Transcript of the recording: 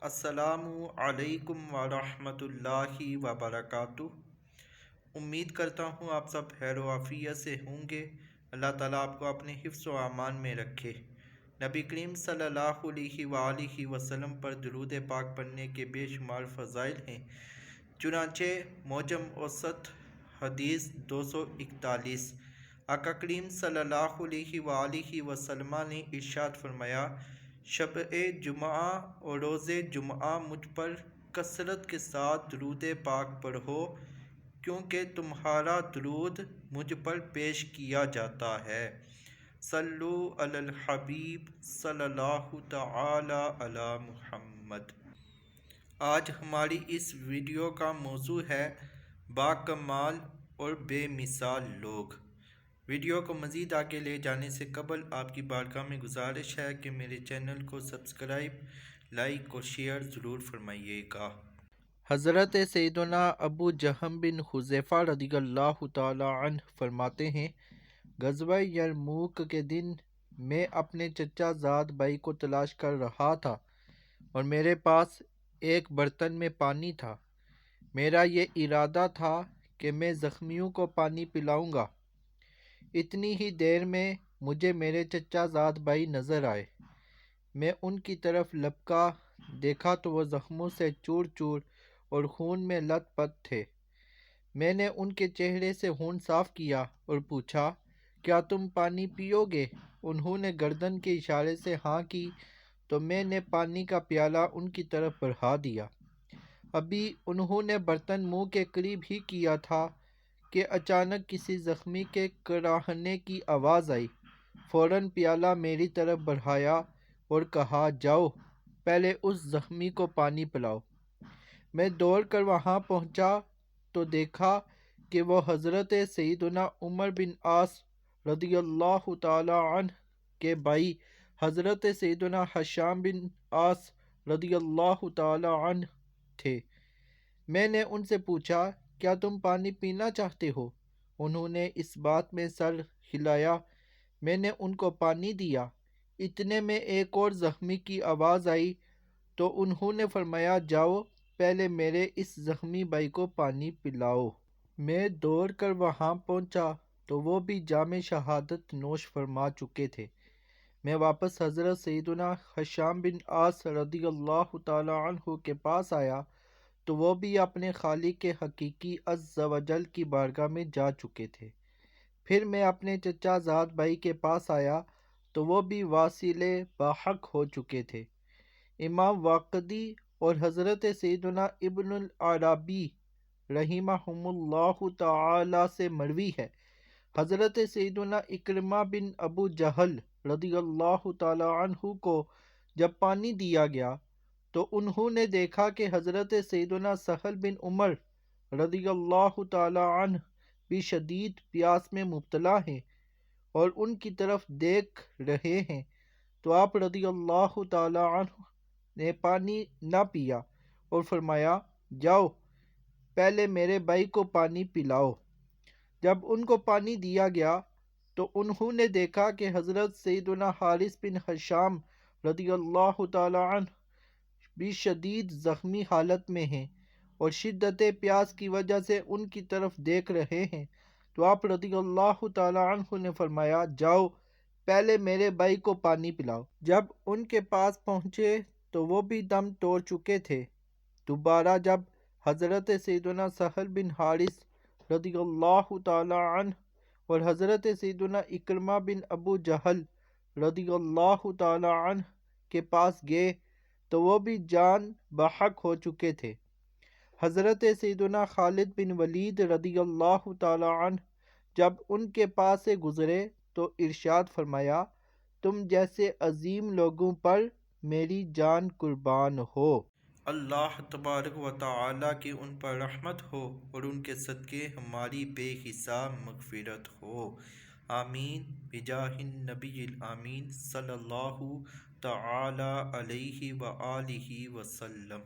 السلام علیکم ورحمۃ اللہ وبرکاتہ۔ امید کرتا ہوں آپ سب خیر و عافیت سے ہوں گے۔ اللہ تعالیٰ آپ کو اپنے حفظ و امان میں رکھے۔ نبی کریم صلی اللہ علیہ وآلہ وسلم پر درود پاک پڑھنے کے بے شمار فضائل ہیں۔ چنانچہ معجم اوسط حدیث 241 آقا کریم صلی اللہ علیہ وآلہ وسلم نے ارشاد فرمایا، شب جمعہ اور روز جمعہ مجھ پر کثرت کے ساتھ درود پاک پڑھو، کیونکہ تمہارا درود مجھ پر پیش کیا جاتا ہے۔ صلو علی الحبیب صلی اللہ تعالی علی محمد۔ آج ہماری اس ویڈیو کا موضوع ہے باکمال اور بے مثال لوگ۔ ویڈیو کو مزید آگے لے جانے سے قبل آپ کی بارگاہ میں گزارش ہے کہ میرے چینل کو سبسکرائب، لائک اور شیئر ضرور فرمائیے گا۔ حضرت سیدنا ابو جہم بن حذیفہ رضی اللہ تعالی عنہ فرماتے ہیں، غزوہ یرموک کے دن میں اپنے چچا زاد بھائی کو تلاش کر رہا تھا اور میرے پاس ایک برتن میں پانی تھا۔ میرا یہ ارادہ تھا کہ میں زخمیوں کو پانی پلاؤں گا۔ اتنی ہی دیر میں مجھے میرے چچا زاد بھائی نظر آئے۔ میں ان کی طرف لپکا، دیکھا تو وہ زخموں سے چور چور اور خون میں لت پت تھے۔ میں نے ان کے چہرے سے خون صاف کیا اور پوچھا، کیا تم پانی پیو گے؟ انہوں نے گردن کے اشارے سے ہاں کی تو میں نے پانی کا پیالہ ان کی طرف بڑھا دیا۔ ابھی انہوں نے برتن منہ کے قریب ہی کیا تھا کہ اچانک کسی زخمی کے کراہنے کی آواز آئی۔ فوراً پیالہ میری طرف بڑھایا اور کہا، جاؤ پہلے اس زخمی کو پانی پلاؤ۔ میں دوڑ کر وہاں پہنچا تو دیکھا کہ وہ حضرت سیدنا عمر بن عاص رضی اللہ تعالی عنہ کے بھائی حضرت سیدنا ہشام بن عاص رضی اللہ تعالی عنہ تھے۔ میں نے ان سے پوچھا، کیا تم پانی پینا چاہتے ہو؟ انہوں نے اس بات میں سر ہلایا۔ میں نے ان کو پانی دیا۔ اتنے میں ایک اور زخمی کی آواز آئی تو انہوں نے فرمایا، جاؤ پہلے میرے اس زخمی بھائی کو پانی پلاؤ۔ میں دوڑ کر وہاں پہنچا تو وہ بھی جام شہادت نوش فرما چکے تھے۔ میں واپس حضرت سیدنا ہشام بن عاص رضی اللہ تعالی عنہ کے پاس آیا تو وہ بھی اپنے خالق حقیقی عز و جل کی بارگاہ میں جا چکے تھے۔ پھر میں اپنے چچا زاد بھائی کے پاس آیا تو وہ بھی واصل باحق ہو چکے تھے۔ امام واقدی اور حضرت سیدنا ابن العربی رحمہم اللہ تعالی سے مروی ہے، حضرت سیدنا اکرمہ بن ابو جہل رضی اللہ تعالی عنہ کو جب پانی دیا گیا تو انہوں نے دیکھا کہ حضرت سیدنا سہل بن عمر رضی اللہ تعالی عنہ بھی شدید پیاس میں مبتلا ہیں اور ان کی طرف دیکھ رہے ہیں، تو آپ رضی اللہ تعالی عنہ نے پانی نہ پیا اور فرمایا، جاؤ پہلے میرے بھائی کو پانی پلاؤ۔ جب ان کو پانی دیا گیا تو انہوں نے دیکھا کہ حضرت سیدنا حارث بن ہشام رضی اللہ تعالی عنہ بھی شدید زخمی حالت میں ہیں اور شدت پیاس کی وجہ سے ان کی طرف دیکھ رہے ہیں، تو آپ رضی اللہ تعالی عنہ نے فرمایا، جاؤ پہلے میرے بھائی کو پانی پلاؤ۔ جب ان کے پاس پہنچے تو وہ بھی دم توڑ چکے تھے۔ دوبارہ جب حضرت سیدنا سہل بن حارث رضی اللہ تعالی عنہ اور حضرت سیدنا اکرمہ بن ابو جہل رضی اللہ تعالی عنہ کے پاس گئے تو وہ بھی جان بحق ہو چکے تھے۔ حضرت سیدنا خالد بن ولید رضی اللہ تعالی عنہ جب ان کے پاس سے گزرے تو ارشاد فرمایا، تم جیسے عظیم لوگوں پر میری جان قربان ہو۔ اللہ تبارک و تعالی کی ان پر رحمت ہو اور ان کے صدقے ہماری بے حساب مغفرت ہو۔ آمین بجاہ النبی الامین صلی اللہ تعالی علیہ وآلہ وسلم۔